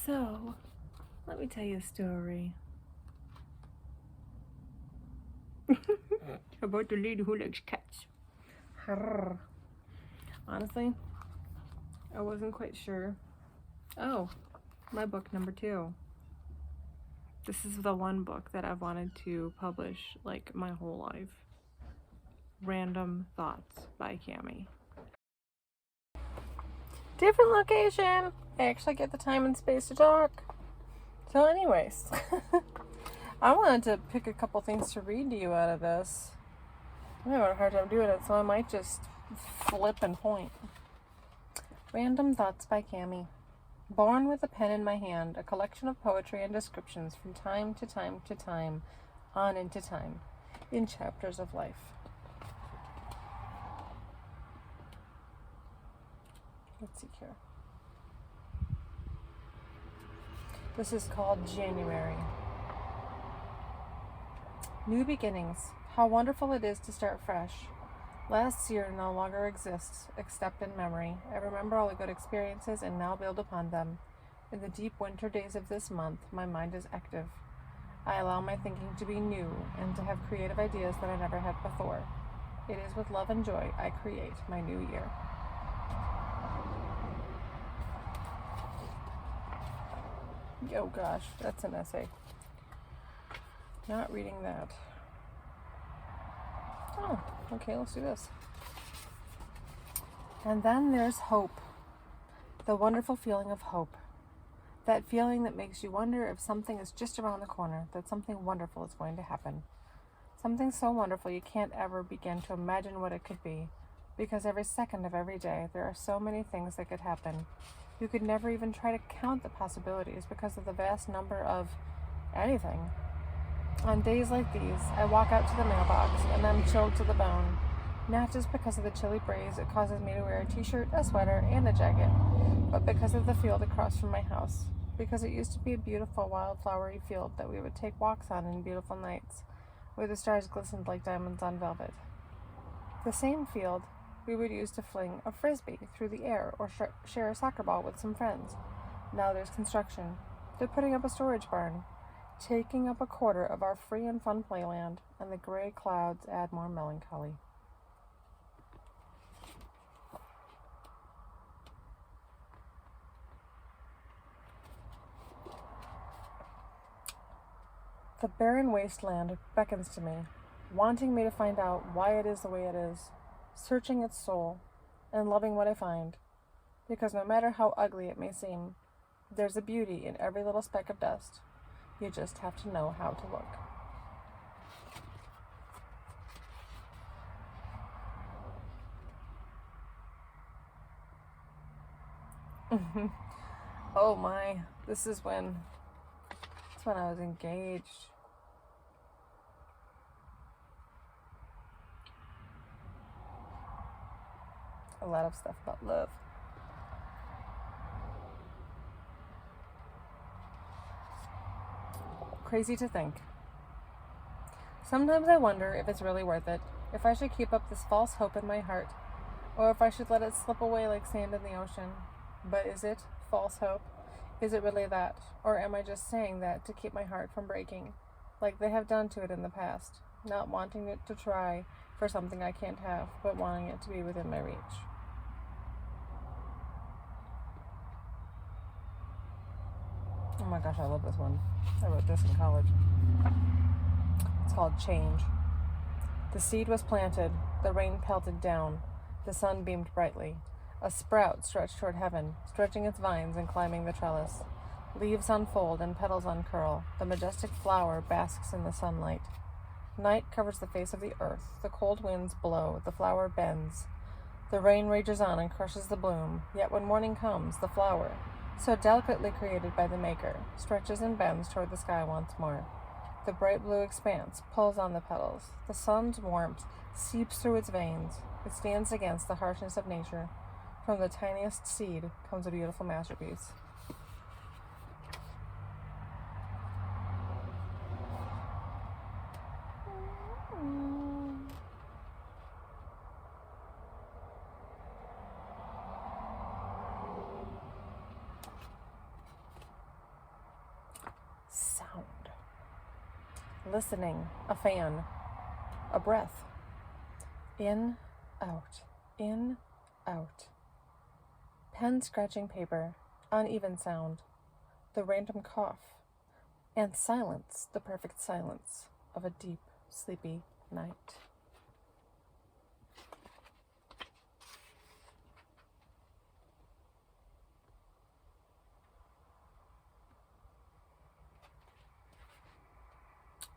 So, let me tell you a story about the lady who likes cats. Honestly, I wasn't quite sure. Oh, my book number 2. This is the one book that I've wanted to publish like my whole life. Random Thoughts by Cami. Different location. I actually get the time and space to talk. So anyways, I wanted to pick a couple things to read to you out of this. I'm having a hard time doing it, so I might just flip and point. Random Thoughts by Cami. Born with a pen in my hand, a collection of poetry and descriptions from time to time to time, on into time, in chapters of life. Let's see here. This is called January. New beginnings. How wonderful it is to start fresh. Last year no longer exists, except in memory. I remember all the good experiences and now build upon them. In the deep winter days of this month, my mind is active. I allow my thinking to be new and to have creative ideas that I never had before. It is with love and joy I create my new year. Oh gosh, that's an essay. Not reading that. Oh, okay, let's do this. And then there's hope. The wonderful feeling of hope. That feeling that makes you wonder if something is just around the corner, that something wonderful is going to happen. Something so wonderful you can't ever begin to imagine what it could be, because every second of every day there are so many things that could happen. You could never even try to count the possibilities because of the vast number of anything. On days like these, I walk out to the mailbox and I'm chilled to the bone. Not just because of the chilly breeze that causes me to wear a t-shirt, a sweater, and a jacket, but because of the field across from my house. Because it used to be a beautiful wildflowery field that we would take walks on in beautiful nights, where the stars glistened like diamonds on velvet. The same field we would use to fling a frisbee through the air or share a soccer ball with some friends. Now there's construction. They're putting up a storage barn, taking up a quarter of our free and fun playland, and the gray clouds add more melancholy. The barren wasteland beckons to me, wanting me to find out why it is the way it is, searching its soul, and loving what I find, because no matter how ugly it may seem, there's a beauty in every little speck of dust. You just have to know how to look. Oh my, that's when I was engaged. A lot of stuff about love. Crazy to think. Sometimes I wonder if it's really worth it, if I should keep up this false hope in my heart, or if I should let it slip away like sand in the ocean. But is it false hope? Is it really that? Or am I just saying that to keep my heart from breaking, like they have done to it in the past, not wanting it to try for something I can't have, but wanting it to be within my reach? Oh my gosh, I love this one. I wrote this in college. It's called Change. The seed was planted, the rain pelted down, the sun beamed brightly. A sprout stretched toward heaven, stretching its vines and climbing the trellis. Leaves unfold and petals uncurl. The majestic flower basks in the sunlight. Night covers the face of the earth. The cold winds blow. The flower bends. The rain rages on and crushes the bloom. Yet when morning comes, the flower, so delicately created by the Maker, stretches and bends toward the sky once more. The bright blue expanse pulls on the petals. The sun's warmth seeps through its veins. It stands against the harshness of nature. From the tiniest seed comes a beautiful masterpiece. listening, a fan, a breath. In, out, in, out. Pen scratching paper, uneven sound, the random cough, and silence, the perfect silence of a deep, sleepy night.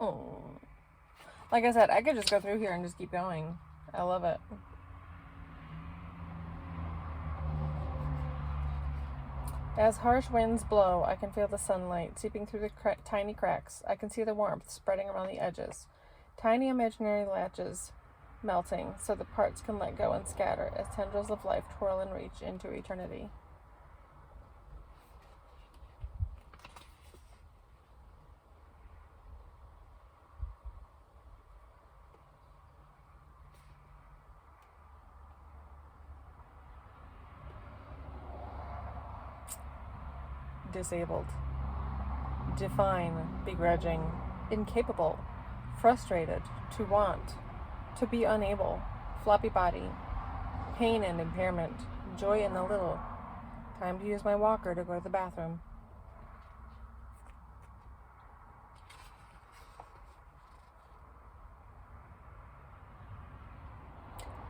Oh, like I said, I could just go through here and just keep going. I love it. As harsh winds blow, I can feel the sunlight seeping through the tiny cracks. I can see the warmth spreading around the edges. Tiny imaginary latches melting so the parts can let go and scatter as tendrils of life twirl and reach into eternity. Disabled. Define, begrudging, incapable, frustrated, to want, to be unable, floppy body, pain and impairment, joy in the little, time to use my walker to go to the bathroom.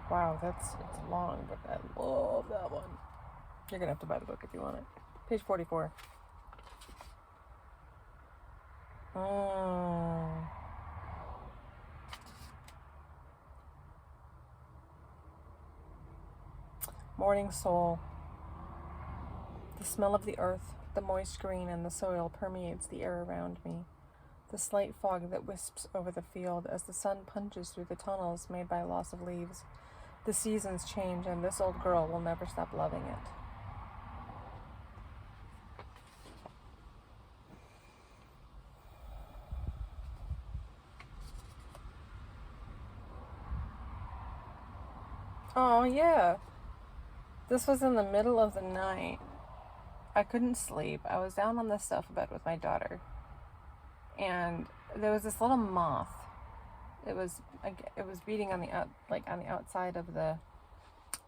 Wow, it's long, but I love that one. You're gonna have to buy the book if you want it. Page 44. Morning soul. The smell of the earth, the moist green and the soil permeates the air around me. The slight fog that wisps over the field as the sun punches through the tunnels made by loss of leaves. The seasons change and this old girl will never stop loving it. Oh, yeah. This was in the middle of the night. I couldn't sleep. I was down on the sofa bed with my daughter. And there was this little moth. It was beating on the outside of the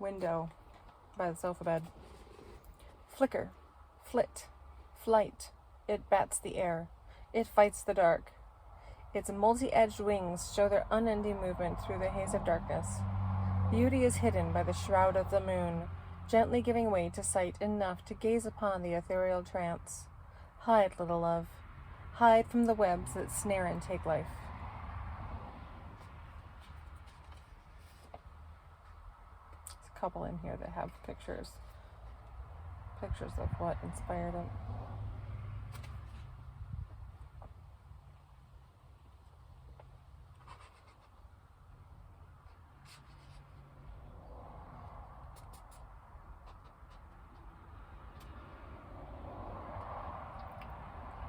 window by the sofa bed. Flicker, flit, flight. It bats the air. It fights the dark. Its multi-edged wings show their unending movement through the haze of darkness. Beauty is hidden by the shroud of the moon, gently giving way to sight enough to gaze upon the ethereal trance. Hide, little love. Hide from the webs that snare and take life. There's a couple in here that have pictures of what inspired it.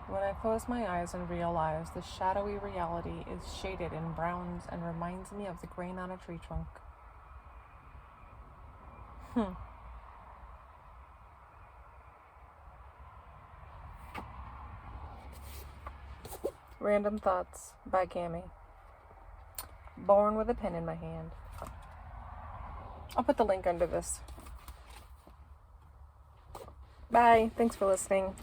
When I close my eyes and realize the shadowy reality is shaded in browns and reminds me of the grain on a tree trunk. Random Thoughts by Cami. Born with a pen in my hand. I'll put the link under this. Bye. Thanks for listening.